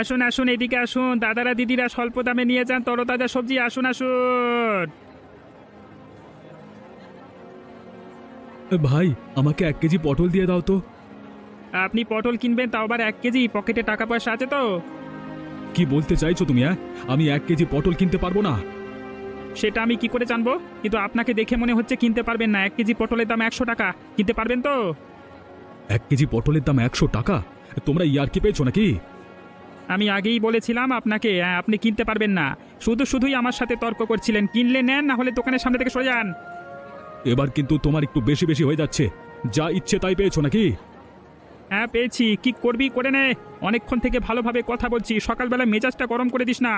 আসুন আসুন, এদিকে আসুন, দাদারা দিদিরা স্বল্প দামে নিয়ে যান তরতাজা সবজি। আসুন আসুন। ভাই, আমাকে 1 কেজি পটল দিয়ে দাও তো। আপনি পটল কিনবেন, তাও আবার 1 কেজি? পকেটে টাকা পয়সা আছে তো? কি বলতে চাইছো তুমি? আমি 1 কেজি পটল কিনতে পারবো না। সেটা আমি কি করে জানবো? কিন্তু আপনাকে দেখে মনে হচ্ছে কিনতে পারবেন না। 1 কেজি পটলের দাম 100 টাকা। কিনতে পারবেন তো? 1 কেজি পটলের দাম 100 টাকা? তোমরা ইয়ার্কি পেয়েছো নাকি? আমি আগেই বলেছিলাম আপনাকে, আপনি কিনতে পারবেন না। শুধুই আমার সাথে তর্ক করছিলেন। কিনলে নেন, না হলে দোকানের সামনে থেকে সরে যান। এবার কিন্তু তোমার একটু বেশি বেশি হয়ে যাচ্ছে। যা ইচ্ছে তাই পেয়েছো নাকি? হ্যাঁ পেয়েছি, কি করবি করে নে। অনেকক্ষণ থেকে ভালোভাবে কথা বলছি, সকালবেলা মেজাজটা গরম করে দিস না।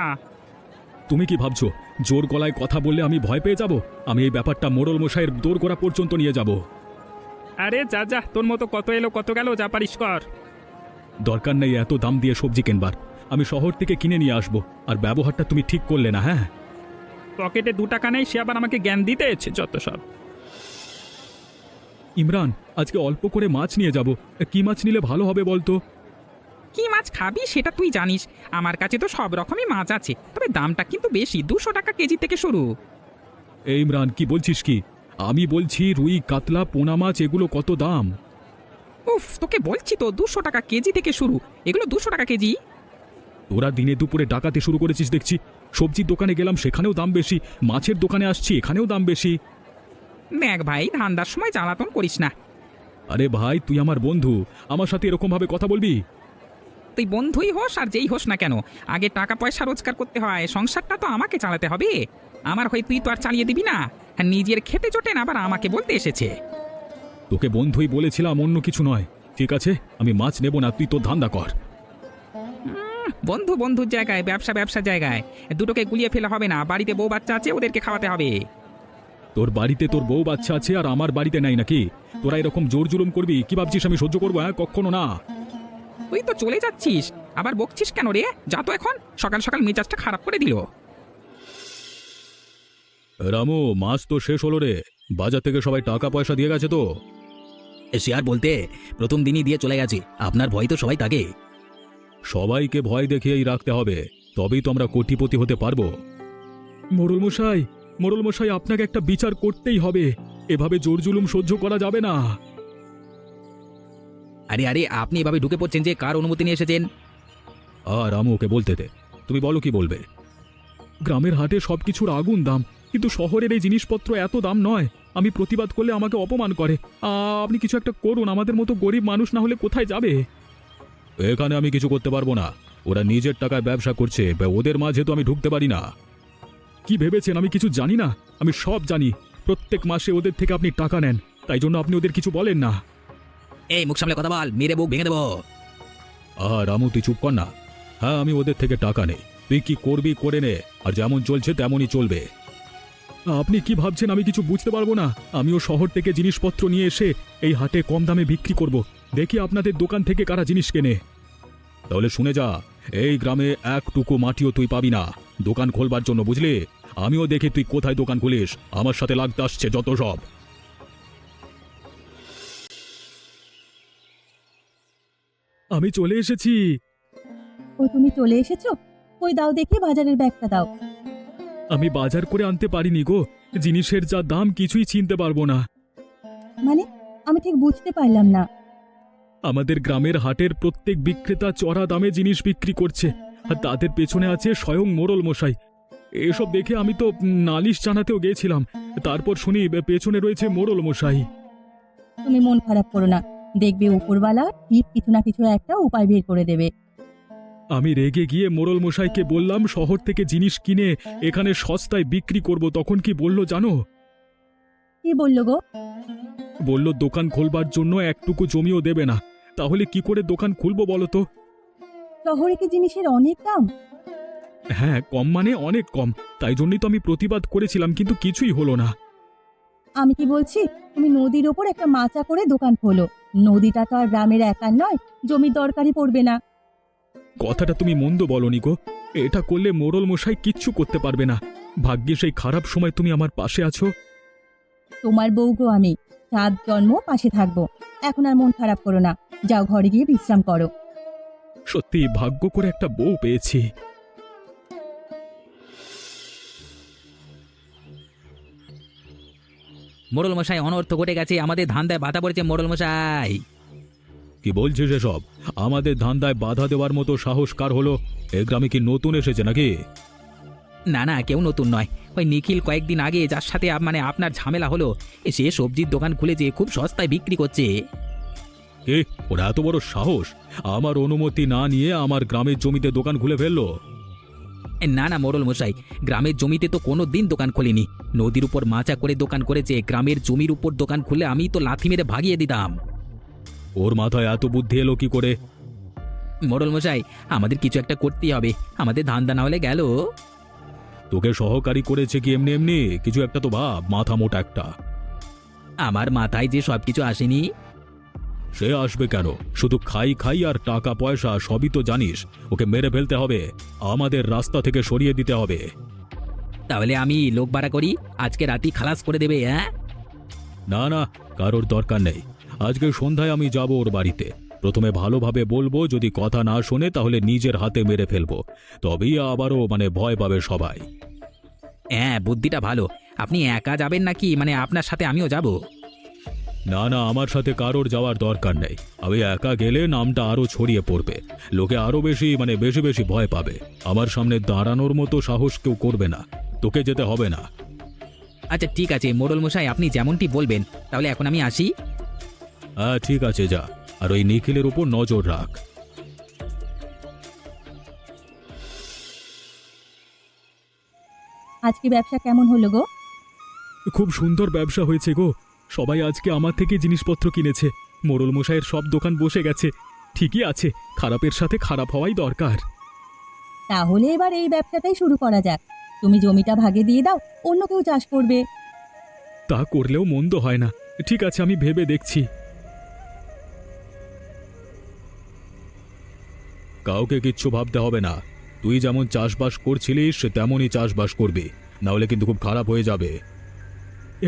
তুমি কি ভাবছো জোর গলায় কথা বললে আমি ভয় পেয়ে যাব? আমি এই ব্যাপারটা মোড়ল মশাইয়ের দোরগোড়া পর্যন্ত নিয়ে যাব। আরে যা যা, তোর মতো কত এলো কত গেল, যা পারিস কর। দরকার নেই এত দাম দিয়ে সবজি কিনবার। আমি শহর থেকে কিনে নিয়ে আসবো। আর ব্যবহারটা তুমি ঠিক করলে না। হ্যাঁ, পকেটে 2 টাকা নেই, সে আবার আমাকে জ্ঞান দিতে এসেছে যত সব। ইমরান, আজকে অল্প করে মাছ নিয়ে যাব। কি মাছ নিলে ভালো হবে বলতো? কি মাছ খাবি সেটা তুই জানিস। আমার কাছে তো সব রকমই মাছ আছে, তবে দামটা কিন্তু বেশি। 200 টাকা কেজি থেকে শুরু। এই ইমরান, কি বলছিস কি? আমি বলছি রুই, কাতলা, পোনা মাছ এগুলো কত দাম? উফ, তোকে বলছি তো 200 টাকা কেজি থেকে শুরু। এগুলো 200 টাকা কেজি। তোরা দিনে দুপুরে ডাকাতে শুরু করেছিস দেখছি। সবজির দোকানে গেলাম, সেখানেও দাম বেশি। মাছের দোকানে আসছি, এখানেও দাম বেশি। দেখ ভাই, ধান্দার সময় জ্বালাতন করিস না। আরে ভাই, তুই আমার বন্ধু, আমার সাথে এরকম ভাবে কথা বলবি? তুই বন্ধুই হোস আর যেই হোস না কেন, আগে টাকা পয়সা রোজগার করতে হয়। সংসারটা তো আমাকে চালাতে হবে। আমার হয়ে তুই তো আর চালিয়ে দিবি না। আর নিজের খেতে জোটে না, আবার আমাকে বলতে এসেছে। তোকে বন্ধুই বলেছিলাম, অন্য কিছু নয়। ঠিক আছে, আমি মাছ নেব না, তুই তোর ধান্দা কর। বন্ধু বন্ধুর জায়গায়, ব্যবসা ব্যবসার জায়গায়। দুটোকে গুলিয়ে ফেলা হবে না। বাড়িতে বউ বাচ্চা আছে, ওদেরকে খাওয়াতে হবে। তোর বাড়িতে তোর বউ বাচ্চা আছে, আর আমার বাড়িতে নাই নাকি? তোরা এরকম জোর জুলুম করবি কি ভাবছিস আমি সহ্য করবো? কখনো না। তুই তো চলে যাচ্ছিস, আবার বকছিস কেন রে? যা তো এখন, সকাল সকাল মেজাজটা খারাপ করে দিল। রামু, মাছ তো শেষ হলো রে। বাজার থেকে সবাই টাকা পয়সা দিয়ে গেছে তো? সে আর বলতে, প্রথম দিনই দিয়ে চলে গেছে। আপনার ভয় তো সবাই থাকে। সবাইকে ভয় দেখিয়েই রাখতে হবে, তবেই তো আমরা কোটিপতি হতে পারবো। মোড়ল মশাই, মোড়ল মশাই, আপনাকে একটা বিচার করতেই হবে। এভাবে জোর জুলুম সহ্য করা যাবে না। আরে আরে, আপনি এভাবে ঢুকে পড়ছেন যে? কার অনুমতি নিয়ে এসেছেন? আর রামু, ওকে বলতে দে। তুমি বলো, কি বলবে? গ্রামের হাটে সবকিছুর আগুন দাম, কিন্তু শহরের এই জিনিসপত্র এত দাম নয়। আমি প্রতিবাদ করলে আমাকে অপমান করে। আপনি কিছু একটা করুন, আমাদের মতো গরিব মানুষ না হলে কোথায় যাবে? এখানে আমি কিছু করতে পারবো না। ওরা নিজের টাকায় ব্যবসা করছে, ওদের মাঝে তো আমি ঢুকতে পারি না। কি ভেবেছেন আমি কিছু জানি না? আমি সব জানি। প্রত্যেক মাসে ওদের থেকে আপনি টাকা নেন, তাই জন্য আপনি ওদের কিছু বলেন না। এই, মুখ সামলে কথা বল, মেরে বুক ভেঙে দেবো। রামু, তুই চুপ কর না। হ্যাঁ, আমি ওদের থেকে টাকা নেই। তুই কি করবি করে নে, আর যেমন চলছে তেমনই চলবে। আপনি কি ভাবছেন আমি কিছু বুঝতে পারবো না? আমিও শহর থেকে জিনিসপত্র নিয়ে এসে এই হাটে কম দামে বিক্রি করব। দেখি আপনাদের দোকান থেকে কারা জিনিস কেনে। তাহলে শুনে যা, এই গ্রামে একটুকু মাটিও তুই পাবি না দোকান খোলবার জন্য, বুঝলি? আমিও দেখি তুই কোথায় দোকান খুলিস। আমার সাথে লাগতে আসছে যত সব। আমি চলে এসেছি। ও তুমি চলে এসেছো? ওই দাও দেখি বাজারের ব্যাগটা দাও। আমি বাজার করে আনতে পারিনি গো। জিনিসের যা দাম কিছুই চিনতে পারবো না। মানে আমি ঠিক বুঝতে পারলাম না। আমাদের গ্রামের হাটের প্রত্যেক বিক্রেতা চড়া দামে জিনিস বিক্রি করছে, আর তাদের পেছনে আছে স্বয়ং মোড়ল মশাই। এসব দেখে আমি তো নালিশ জানাতেও গিয়েছিলাম। তারপর শুনি পেছনে রয়েছে মোড়ল মশাই। তুমি মন খারাপ করো না, দেখবে উপরওয়ালা ঠিক কিছু না কিছু একটা উপায় বের করে দেবে। আমি রেগে গিয়ে মোড়ল মশাইকে বললাম শহর থেকে জিনিস কিনে এখানে সস্তায় বিক্রি করব। তখন কি বলল জানো? কি বললো গো? বলল দোকান খোলবার জন্য একটুকু জমিও দেবে না। তাহলে কি করে দোকান খুলবো বলো তো? শহরে কি জিনিসের অনেক দাম? হ্যাঁ, কম মানে অনেক কম। তাই জন্যই তো আমি প্রতিবাদ করেছিলাম, কিন্তু কিছুই হলো না। আমি কি বলছি, তুমি নদীর ওপর একটা মাচা করে দোকান খোলো। নদীটা তো আর গ্রামের একার নয়, জমির দরকারই পড়বে না। কথাটা তুমি মন্দ বলনি গো। এটা করলে মোড়ল মশাই কিচ্ছু করতে পারবে না। ভাগ্যে সেই খারাপ সময় তুমি আমার পাশে আছো। তোমার বউ গো আমি, সাত জন্ম পাশে থাকবো। এখন আর মন খারাপ করো না, যাও ঘরে গিয়ে বিশ্রাম করো। সত্যি ভাগ্য করে একটা বউ পেয়েছি। মোড়ল মশাই, অনর্থ ঘটে গেছে, আমাদের ধান্দায় বাধা পড়েছে মোড়ল মশাই। কি বলছিস এসব? আমাদের ধান্দায় বাধা দেওয়ার মতো সাহস কার হলো? এ গ্রামে কি নতুন এসেছে নাকি? না না, কেউ নতুন নয়। ওই নিখিল কয়েকদিন আগে যার সাথে মানে আপনার ঝামেলা হলো, সে সবজির দোকান খুলেছে, খুব সস্তায় বিক্রি করছে। এ ওরা এত বড় সাহস! আমার অনুমতি না নিয়ে আমার গ্রামের জমিতে দোকান খুলে ফেললো। না না মোড়ল মশাই, গ্রামের জমিতে তো কোনো দিন দোকান খোলেনি। নদীর উপর মাচা করে দোকান করেছে। গ্রামের জমির উপর দোকান খুলে আমি তো লাথি মেরে ভাগিয়ে দিতাম। ওর মাথায় এত বুদ্ধি এলো কি করে? মোড়ল মশাই, আমাদের কিছু একটা করতেই হবে, আমাদের ধান্দা না হলে গেল। তোকে সহকারী করেছে কি এমনি এমনি? কিছু একটা তো ভাব, মাথা মোটা একটা। আমার মাথায় যে সবকিছু আসেনি। সে আসবে কেন? শুধু খাই খাই আর টাকা পয়সা, সবই তো জানিস। ওকে মেরে ফেলতে হবে, আমাদের রাস্তা থেকে সরিয়ে দিতে হবে। তাহলে আমি লোক ভাড়া করি, আজকে রাতি খালাস করে দেবে। হ্যাঁ, না না, কারোর দরকার নেই। আজকে সন্ধ্যায় আমি যাব ওর বাড়িতে। প্রথমে ভালোভাবে বলবো, যদি কথা না শোনে তাহলে নিজের হাতে মেরে ফেলবো। তবেই আবারও ভয় পাবে সবাই। হ্যাঁ, বুদ্ধিটা ভালো। আপনি একা যাবেন নাকি, আপনার সাথে আমিও যাব? না না, আমার সাথে কারোর যাওয়ার দরকার নেই। আমি একা গেলে নামটা আরো ছড়িয়ে পড়বে, লোকে আরো বেশি বেশি বেশি ভয় পাবে। আমার সামনে দাঁড়ানোর মতো সাহস কেউ করবে না। তোকে যেতে হবে না। আচ্ছা ঠিক আছে মোড়ল মশাই, আপনি যেমনটি বলবেন। তাহলে এখন আমি আসি। হ্যাঁ ঠিক আছে, যা। আর ওই নিখিলের উপর নজর রাখ। আজকে ব্যবসা কেমন হলো গো? খুব সুন্দর ব্যবসা হয়েছে গো। সবাই আজকে আমার থেকে জিনিসপত্র কিনেছে। মোড়ল মশাইয়ের সব দোকান বসে গেছে। ঠিকই আছে, খারাপের সাথে খারাপ হওয়াই দরকার। তাহলে এবার এই ব্যবসাটাই শুরু করা যাক। তুমি জমিটা ভাগে দিয়ে দাও, অন্য কেউ চাষ করবে। তা করলেও মন্দ হয় না। ঠিক আছে, আমি ভেবে দেখছি। কাউকে কিচ্ছু ভাবতে হবে না। তুই যেমন চাষবাস করছিলিস তেমনই চাষবাস করবি, না হলে কিন্তু খুব খারাপ হয়ে যাবে।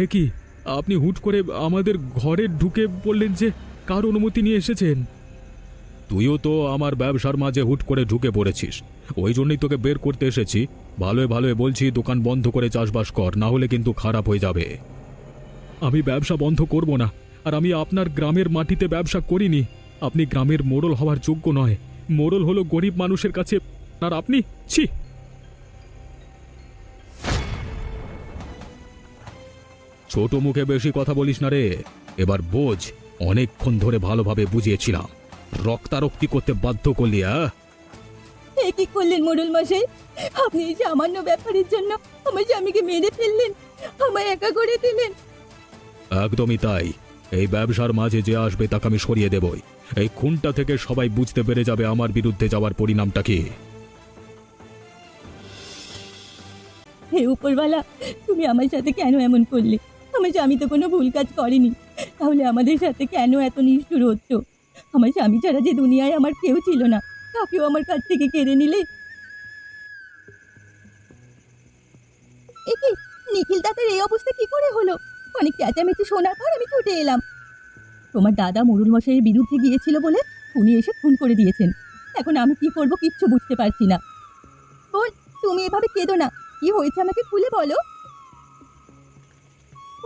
এ কি, আপনি হুট করে আমাদের ঘরে ঢুকে বললেন যে কার অনুমতি নিয়ে এসেছেন? তুইও তো আমার ব্যবসার মাঝে হুট করে ঢুকে পড়েছিস, ওই জন্যই তোকে বের করতে এসেছি। ভালোই ভালোই বলছি, দোকান বন্ধ করে চাষবাস কর, না হলে কিন্তু খারাপ হয়ে যাবে। আমি ব্যবসা বন্ধ করব না। আর আমি আপনার গ্রামের মাটিতে ব্যবসা করিনি। আপনি গ্রামের মোড়ল হওয়ার যোগ্য নয়। মোড়ল হলো গরিব মানুষের কাছে, আর আপনি ছি। ছোট মুখে বেশি কথা বলিস না রে। এবার বোঝ, অনেকক্ষণ ধরে ভালোভাবে বুঝিয়েছিলাম, রক্তারক্তি করতে বাধ্য করলি। এ কি করলেন মোড়ল মশাই? আপনি এই সামান্য ব্যাপারের জন্য আমার স্বামীকে মেরে ফেললেন, আমায় একা করে দিলেন। একদমই তাই। এই ব্যবসার মাঝে যে আসবে তাকে আমি সরিয়ে দেবই। এই খুনটা থেকে সবাই বুঝতে পেরে যাবে আমার বিরুদ্ধে যাওয়ার পরিণামটা কি। হে উপরওয়ালা, তুমি আমার সাথে কেন এমন করলে? আমার স্বামী তো কোনো ভুল কাজ করেনি, তাহলে আমাদের সাথে কেন এত নিষ্ঠুর হচ্ছ? আমার স্বামী ছাড়া যে দুনিয়ায় আমার কেউ ছিল না, তাকেও আমার কাছ থেকে কেড়ে নিলে। এ কি, নিখিল দাদার এই অবস্থা কি করে হলো? অনেক চেঁচামেচি শোনার পর আমি ছুটে এলাম। তোমার দাদা মোড়ল মশাইয়ের বিরুদ্ধে গিয়েছিল বলে উনি এসে খুন করে দিয়েছেন। এখন আমি কি করব কিচ্ছু বুঝতে পারছি না। বোন, তুমি এভাবে কেঁদো না। কি হয়েছে আমাকে খুলে বলো।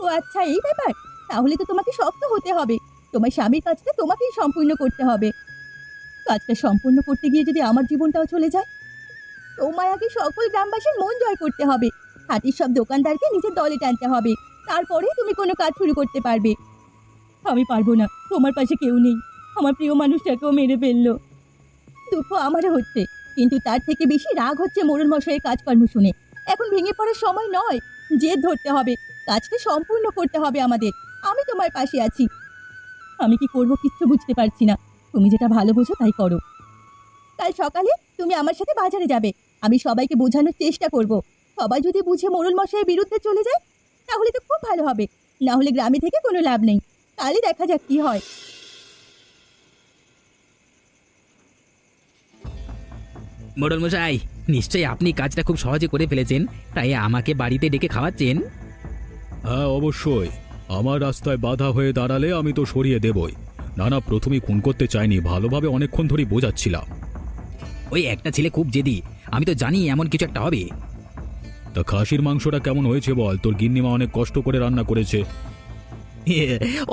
ও আচ্ছা, এই ব্যাপার। তাহলে তো তোমাকে শক্ত হতে হবে। তোমার স্বামীর কাজটা তোমাকেই সম্পূর্ণ করতে হবে। কাজটা সম্পূর্ণ করতে গিয়ে যদি আমার জীবনটাও চলে যায়? তোমার আগে সকল গ্রামবাসীর মন জয় করতে হবে, হাটির সব দোকানদারকে নিজের দলে টানতে হবে, তারপরে তুমি কোনো কাজ শুরু করতে পারবে। আমি পারবো না, তোমার পাশে কেউ নেই। আমার প্রিয় মানুষটাকেও মেরে ফেললো। দুঃখ আমারও হচ্ছে, কিন্তু তার থেকে বেশি রাগ হচ্ছে মোড়ল মশাইয়ের কাজকর্ম শুনে। এখন ভেঙে পড়ার সময় নয়, জেদ ধরতে হবে, কাজটা সম্পূর্ণ করতে হবে আমাদের। আমি তোমার পাশে আছি। আমি কি করব কিচ্ছু বুঝতে পারছি না। তুমি যেটা ভালো বোঝো তাই করো। কাল সকালে তুমি আমার সাথে বাজারে যাবে। আমি সবাইকে বোঝানোর চেষ্টা করব। সবাই যদি বুঝে মোড়ল মশাইয়ের বিরুদ্ধে চলে যায় তাহলে তো খুব ভালো হবে, না হলে গ্রামে থেকে কোনো লাভ নেই। কালই দেখা যাক কি হয়। মোড়ল মশাই, নিশ্চয়ই আপনি কাজটা খুব সহজে করে ফেলেছেন, তাই আমাকে বাড়িতে ডেকে খাওয়াচ্ছেন। হ্যাঁ অবশ্যই। আমার রাস্তায় বাধা হয়ে দাঁড়ালে আমি তো সরিয়ে দেবই। না না, প্রথমেই খুন করতে চাইনি, ভালোভাবে অনেকক্ষণ ধরেই বোঝাচ্ছিলাম। ওই একটা ছেলে খুব জেদি, আমি তো জানি এমন কিছু একটা হবে। তা খাসির মাংসটা কেমন হয়েছে বল? তোর গিন্নিমা অনেক কষ্ট করে রান্না করেছে।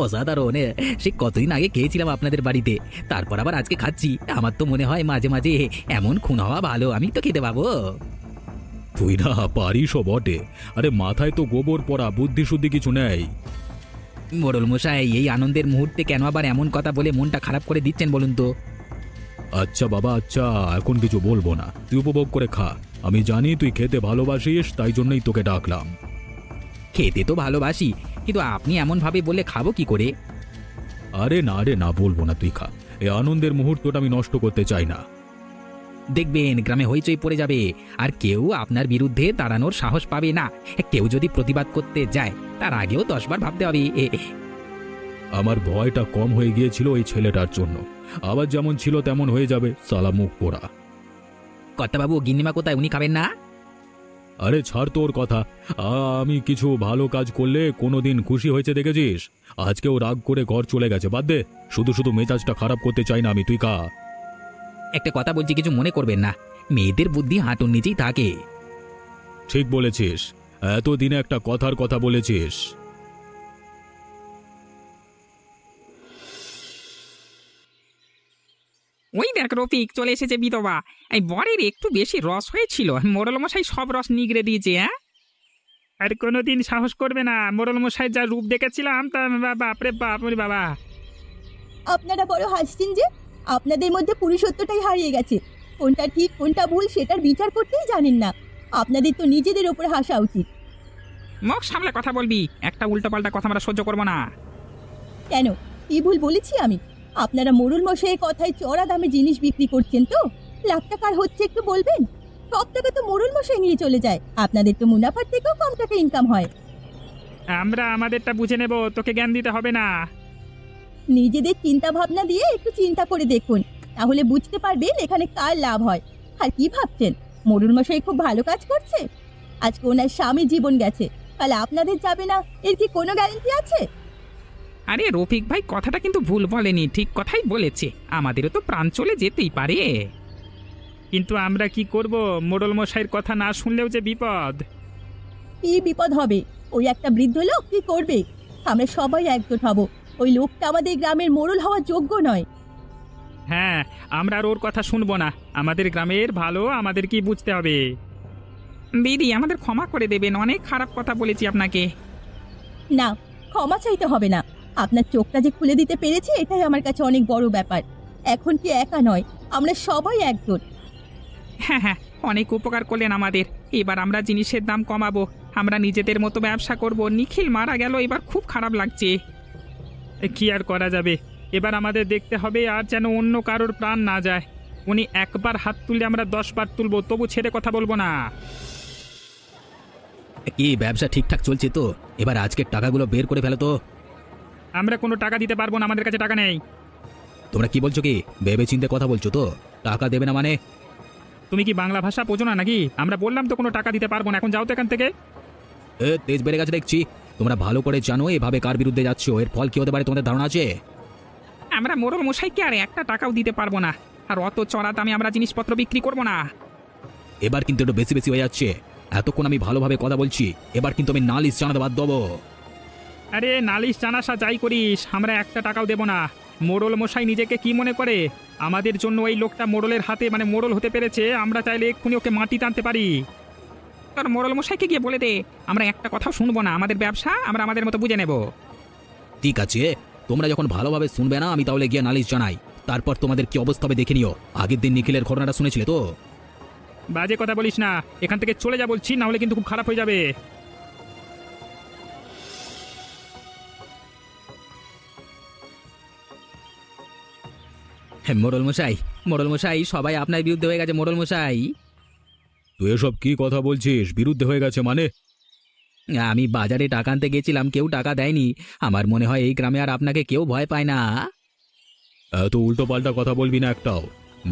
অসাধারণ, সে কতদিন আগে খেয়েছিলাম আপনাদের বাড়িতে, তারপর আবার আজকে খাচ্ছি। আমার তো মনে হয় মাঝে মাঝে এমন খুন হওয়া ভালো, আমি তো খেতে পাবো। তুই না পারিসও বটে, আরে মাথায় তো গোবর পড়া, বুদ্ধি শুদ্ধি কিছু নেই। মোড়ল মশাই, এই আনন্দের মুহূর্তে কেন আবার এমন কথা বলে মনটা খারাপ করে দিচ্ছেন বলুন তো? আচ্ছা বাবা, আচ্ছা, এখন কিছু বলবো না, তুই উপভোগ করে খা। আমি জানি তুই খেতে ভালোবাসিস, তাই জন্যই তোকে ডাকলাম। খেতে তো ভালোবাসি, কিন্তু আপনি এমন ভাবে বললে খাবো কি করে? আরে না রে না, বলবো না, তুই খা। এই আনন্দের মুহূর্তটা আমি নষ্ট করতে চাই না। দেখবেন গ্রামে হইচই পড়ে যাবে, আর কেউ আপনার বিরুদ্ধে দাঁড়ানোর সাহস পাবে না। কেউ যদি প্রতিবাদ করতে যায়, তার আগেও 10 বার ভাবতে হবে। আমার ভয়টা কম হয়ে গিয়েছিল এই ছেলেটার জন্য, আবার যেমন ছিল তেমন হয়ে যাবে, সালা মুখ পোড়া। কর্তাবাবু, গিন্নিমা কোথায়? উনি খাবেন না? আরে ছাড় তোর কথা। আমি কিছু ভালো কাজ করলে কোনোদিন খুশি হয়েছে দেখেছিস? আজকেও রাগ করে ঘর চলে গেছে, বাদ দে। শুধু শুধু মেজাজটা খারাপ করতে চাই না আমি, তুই খা। একটা কথা বলছি, কিছু মনে করবেন না। মেয়েদের বুদ্ধি হাঁটুর নিচেই থাকে। ঠিক বলেছিস, এতদিনে একটা কথার কথা বলেছিস। ওই দেখ রফিক, চলে এসেছে বিধবা। এই বরের একটু বেশি রস হয়েছিল, মোড়ল মশাই সব রস নিগড়ে দিয়েছে। আর কোনোদিন সাহস করবে না, মোড়ল মশাই যা রূপ দেখেছিলাম তা বাপরে বাপ, ওরে বাবা। আপনারা বড় হাসছেন যে, আপনাদের মধ্যে পুরুষত্বটাই হারিয়ে গেছে। কোনটা ঠিক কোনটা ভুল সেটার বিচার করতেই জানেন না। আপনাদের তো নিজেদের ওপর হাসা উচিত। মুখ সামলে কথা বলবি, একটা উল্টোপাল্টা কথা আমরা সহ্য করবো না। কেন, কি ভুল বলেছি আমি? আপনারা মোড়ল মশাইয়ের কথায় চড়া দামে জিনিস বিক্রি করছেন তো? লাখ টাকার হচ্ছে একটু বলবেন? সব টাকা তো মোড়ল মশাই নিয়ে চলে যায়। আপনাদের তো মুনাফার থেকেও কম টাকা ইনকাম হয়। আমরা আমাদেরটা বুঝে নেব, তোকে জ্ঞান দিতে হবে না। নিজেদের চিন্তা ভাবনা দিয়ে একটু চিন্তা করে দেখুন, তাহলে বুঝতে পারবেন এখানে কার লাভ হয়। আর কি ভাবছেন মোড়ল মশাই খুব ভালো কাজ করছে? আজকে ওনার স্বামী জীবন গেছে, তাহলে আপনাদের যাবে না, এর কি কোনো গ্যারান্টি আছে? আরে রফিক ভাই কথাটা কিন্তু ভুল বলেনি, ঠিক কথাই বলেছে। আমাদেরও তো প্রাণ চলে যেতেই পারে। কিন্তু আমরা কি করব? মোড়ল মশাইয়ের কথা না শুনলেও যে বিপদ। কি বিপদ হবে? ওই একটা বৃদ্ধ লোক কি করবে? আমরা সবাই একজোট হব। ওই লোকটা আমাদের গ্রামের মোড়ল হওয়ার যোগ্য নয়। হ্যাঁ, আমরা আর ওর কথা শুনবো না। আমাদের গ্রামের ভালো আমাদের কি বুঝতে হবে। দিদি, আমাদের ক্ষমা করে দেবেন, অনেক খারাপ কথা বলেছি আপনাকে। না, ক্ষমা চাইতে হবে না। আপনার চোখটা যে খুলে দিতে পেরেছি, এটাই আমার কাছে অনেক বড় ব্যাপার। এখন কি একা নয়, আমরা সবাই একজোট। হ্যাঁ হ্যাঁ, অনেক উপকার করলেন আমাদের। এবার আমরা জিনিসের দাম কমাবো, আমরা নিজেদের মতো ব্যবসা করব। নিখিল মারা গেল, এবার খুব খারাপ লাগছে। কি আর করা যাবে, এবার আমাদের দেখতে হবে আর যেন অন্য কারোর প্রাণ না যায়। উনি একবার হাত তুললে আমরা 10 বার তুলবো, তবু ছেড়ে কথা বলবো না। কি ব্যবসা ঠিকঠাক চলছে তো? এবার আজকের টাকাগুলো বের করে ফেলো তো। আমরা কোনো টাকা দিতে পারবো না, আমাদের কাছে টাকা নেই। তোমরা কি বলছো? কি ভেবে চিন্তে কথা বলছো তো? টাকা দেবে না মানে? তুমি কি বাংলা ভাষা বোঝো না নাকি? আমরা বললাম তো কোনো টাকা দিতে পারবো না, এখন যাও তো এখান থেকে। তেজ বেড়ে গেছে দেখছি। তোমরা ভালো করে জানো এভাবে কার বিরুদ্ধে যাচ্ছ, এর ফল কি হতে পারে তোমাদের ধারণা আছে? আমরা মোড়ল মশাইকে আর একটা টাকাও দিতে পারবো না, আর অত চড়া দামে আমরা জিনিসপত্র বিক্রি করবো না। এবার কিন্তু একটু বেশি বেশি হয়ে যাচ্ছে। এতক্ষণ আমি ভালোভাবে কথা বলছি, এবার কিন্তু আমি নালিশ জানাতে বাধ্য হবো। আরে নালিশ জানাসা যাই করিস, আমরা একটা টাকাও দেবো না। মোড়ল মশাই নিজেকে কি মনে করে? আমাদের জন্য ওই লোকটা মোড়লের হাতে মানে মোড়ল হতে পেরেছে, আমরা চাইলে এক্ষুনি ওকে মাটি টানতে পারি। তোর মোড়ল মশাইকে গিয়ে বলে দে, আমরা একটা কথাও শুনবো না, আমাদের ব্যবসা আমরা আমাদের মতো বুঝে নেব। ঠিক আছে, তোমরা যখন ভালোভাবে শুনবে না, আমি তাহলে গিয়ে নালিশ জানাই। তারপর তোমাদের কি অবস্থা হবে দেখে নিও। আগের দিন নিখিলের ঘটনাটা শুনেছিলে তো? বাজে কথা বলিস না, এখান থেকে চলে যা বলছি, না হলে কিন্তু খুব খারাপ হয়ে যাবে। মোড়ল মশাই, মোড়ল মশাই, সবাই আপনার বিরুদ্ধে হয়ে গেছে মোড়ল মশাই। তুই এসব কি কথা বলছিস? বিরুদ্ধে হয়ে গেছে মানে? আমি বাজারে টাকা আনতে গেছিলাম, কেউ টাকা দেয়নি। আমার মনে হয় এই গ্রামে আর আপনাকে কেউ ভয় পায় না। এত উল্টোপাল্টা কথা বলবি না একটাও।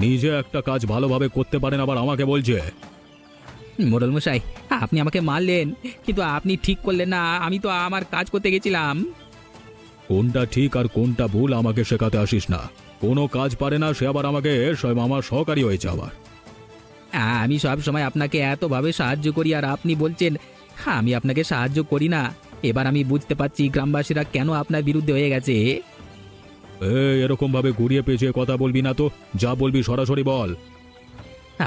নিজে একটা কাজ ভালোভাবে করতে পারেন, আবার আমাকে বলছে। মোড়ল মশাই, আপনি আমাকে মারলেন, কিন্তু আপনি ঠিক করলেন না। আমি তো আমার কাজ করতে গেছিলাম। কোনটা ঠিক আর কোনটা ভুল আমাকে শেখাতে আসিস না। কোনো কাজ পারে না সে আবার আমাকে আমার সহকারী হয়েছে আবার। আমি সব সময় আপনাকে এতভাবে সাহায্য করি আর আপনি বলছেন আমি আপনাকে সাহায্য করি না। এবার আমি বুঝতে পারছি গ্রামবাসীরা কেন আপনার বিরুদ্ধে হয়ে গেছে। এরকম ভাবে ঘুরিয়ে পেঁচিয়ে কথা বলবি না তো, যা বলবি সরাসরি বল।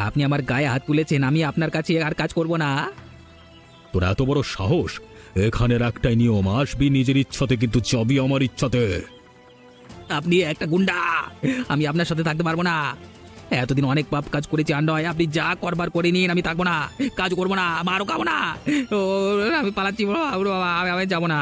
আপনি আমার গায়ে হাত তুলেছেন, আমি আপনার কাছে আর কাজ করব না। তোর এত বড় সাহস! এখানের একটাই নিয়ম, আসবি নিজের ইচ্ছাতে কিন্তু যাবি আমার ইচ্ছাতে। আপনি একটা গুন্ডা, আমি আপনার সাথে থাকতে পারবো না। এতদিন অনেক পাপ কাজ করেছি আর নয়, আপনি যা করবার করে নিন, আমি থাকবো না, কাজ করবো না, মারও খাবো না। ও আমি পালাচ্ছি, আমি যাবো না।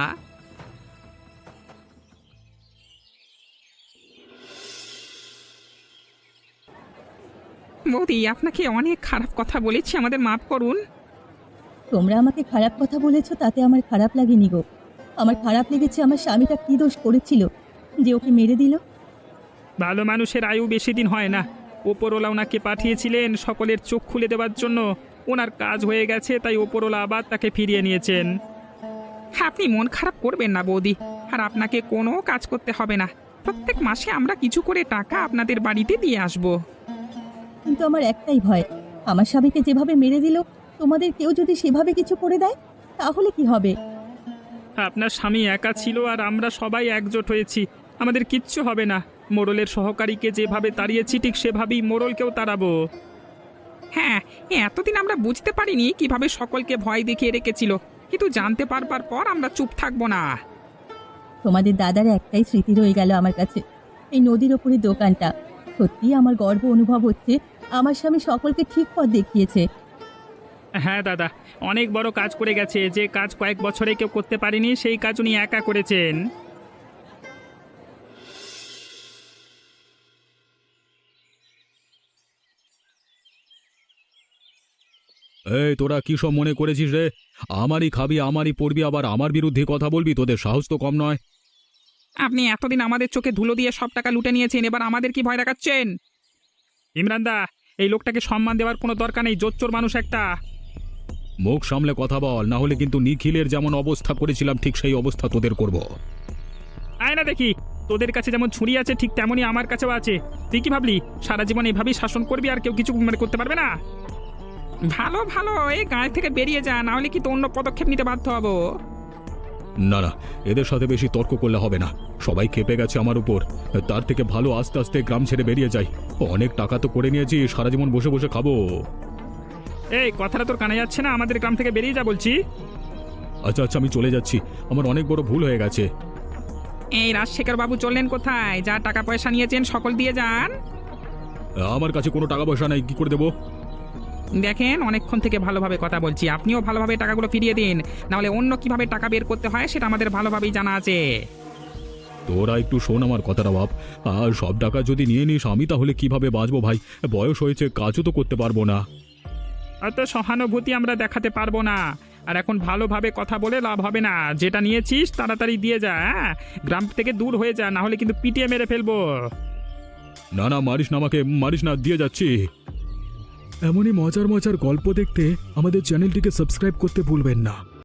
বৌদি আপনাকে অনেক খারাপ কথা বলেছি, আমাদের মাফ করুন। তোমরা আমাকে খারাপ কথা বলেছো তাতে আমার খারাপ লাগেনি গো। আমার খারাপ লেগেছে আমার স্বামীটা কী দোষ করেছিল যে ওকে মেরে দিল। ভালো মানুষের আয়ু বেশি দিন হয় না। ওপরওয়ালা ওনাকে পাঠিয়েছিলেন সকলের চোখ খুলে দেওয়ার জন্য। ওনার কাজ হয়ে গেছে, তাই ওপরওয়ালা আবার তাকে ফিরিয়ে নিয়েছেন। আপনি মন খারাপ করবেন না বৌদি, আর আপনাকে কোনো কাজ করতে হবে না। প্রত্যেক মাসে আমরা কিছু করে টাকা আপনাদের বাড়িতে দিয়ে আসবো। কিন্তু আমার একটাই ভয়, আমার স্বামীকে যেভাবে মেরে দিল তোমাদের কেউ যদি সেভাবে কিছু করে দেয় তাহলে কি হবে? আপনার স্বামী একা ছিল আর আমরা সবাই একজোট হয়েছি, আমাদের কিচ্ছু হবে না। মোড়লের সহকারীকে যেভাবে তাড়িয়েছি ঠিক সেভাবেই মোড়লকেও তাড়াবো। হ্যাঁ, এতদিন আমরা বুঝতে পারিনি কিভাবে সকলকে ভয় দেখিয়ে রেখেছিল, কিন্তু জানতে পারবার পর আমরা চুপ থাকবো না। তোমাদের দাদার একটাই স্মৃতি রয়ে গেল আমার কাছে, এই নদীর ওপরে দোকানটা। সত্যিই আমার গর্ব অনুভব হচ্ছে, আমার স্বামী সকলকে ঠিক পথ দেখিয়েছে। হ্যাঁ দাদা, অনেক বড় কাজ করে গেছে। যে কাজ কয়েক বছরে কেউ করতে পারেনি সেই কাজ উনি একা করেছেন। এই তোরা কি সব মনে করেছিস রে? আমারই খাবি, আমারই পড়বি, আবার আমার বিরুদ্ধে কথা বলবি? তোদের সাহস তো কম নয়। আপনি এতদিন আমাদের চোখে ধুলো দিয়ে সব টাকা লুটে নিয়েছেন, এবার আমাদের কি ভয় দেখাচ্ছেন? ইমরানদা, এই লোকটাকে সম্মান দেওয়ার কোনো দরকার নেই, জোচ্চোর মানুষ একটা। মুখ সামলে কথা বল, না হলে কিন্তু নিখিলের যেমন অবস্থা করেছিলাম ঠিক সেই অবস্থা তোদের করব। আয় না দেখি, তোদের কাছে যেমন ছুরি আছে ঠিক তেমনই আমার কাছেও আছে। তুই কি ভাবলি সারা জীবন এইভাবেই শাসন করবি আর কেউ কিছু করতে পারবে না? ভালো ভালো, এই গায়ে থেকে বেরিয়ে যা, না হলে কি তো অন্য পদক্ষেপ নিতে বাধ্য হবো। না না, এদের সাথে বেশি তর্ক করলে হবে না। সবাই খেপে গেছে আমার উপর। তার থেকে ভালো আস্তে আস্তে গ্রাম ছেড়ে বেরিয়ে যাই। অনেক টাকা তো করে নিয়েছি, সারা জীবন বসে বসে খাবো। এই কথাটা তোর কানে যাচ্ছে না? আমাদের গ্রাম থেকে বেরিয়ে যা বলছি। আচ্ছা আচ্ছা, আমি চলে যাচ্ছি, আমার অনেক বড় ভুল হয়ে গেছে। এই রাজশেখর বাবু চললেন কোথায়? যা টাকা পয়সা নিয়েছেন সকল দিয়ে যান। আমার কাছে কোনো টাকা পয়সা নাই, কি করে দেবো? দেখেন, অনেকক্ষণ থেকে ভালোভাবে কথা বলছি, আপনিও ভালোভাবে টাকাগুলো ফিরিয়ে দিন, নাহলে অন্য কিভাবে টাকা বের করতে হয় সেটা আমাদের ভালোভাবেই জানা আছে। তোরা একটু শোন আমার কথাটা বাপ। আর সব টাকা যদি নিয়ে নিস আমি তাহলে কিভাবে বাঁচবো ভাই? বয়স হয়েছে, কাজও তো করতে পারবো না। অত সহানুভূতি আমরা দেখাতে পারবো না। আর এখন ভালোভাবে কথা বলে লাভ হবে না। যেটা নিয়েছিস তাড়াতাড়ি দিয়ে যা, হ্যাঁ? গ্রাম থেকে দূর হয়ে যা, না হলে কিন্তু পিটিয়ে মেরে ফেলবো। না না, মারিস না আমাকে, মারিস না, দিয়ে যাচ্ছি। এমনই মজার মজার গল্প দেখতে আমাদের চ্যানেলটিকে সাবস্ক্রাইব করতে ভুলবেন না।